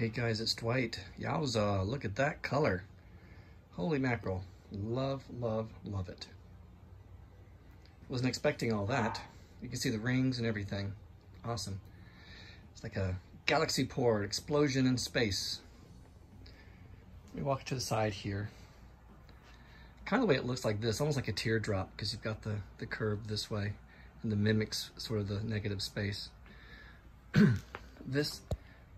Hey guys, it's Dwight. Yowza, look at that color. Holy mackerel. Love, love, love it. Wasn't expecting all that. You can see the rings and everything. Awesome. It's like a galaxy port, explosion in space. Let me walk to the side here. Kind of the way it looks like this, almost like a teardrop, because you've got the curve this way, and the mimics sort of the negative space. This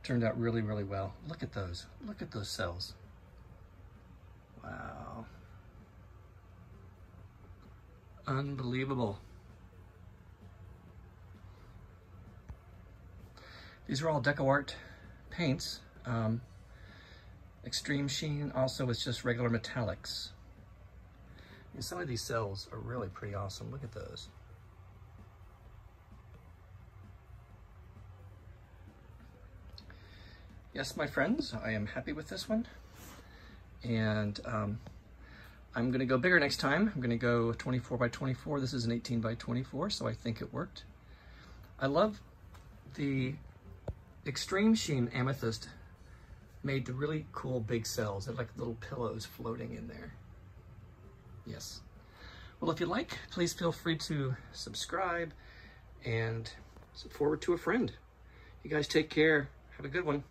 turned out really, really well. Look at those. Look at those cells. Wow. Unbelievable. These are all DecoArt paints. Extreme Sheen also is just regular metallics. And some of these cells are really pretty awesome. Look at those. Yes, my friends, I am happy with this one. And I'm gonna go bigger next time. I'm gonna go 24 by 24. This is an 18 by 24, so I think it worked. I love the Extreme Sheen Amethyst made the really cool big cells. They're like little pillows floating in there. Yes. Well, if you like, please feel free to subscribe and forward to a friend. You guys take care. Have a good one.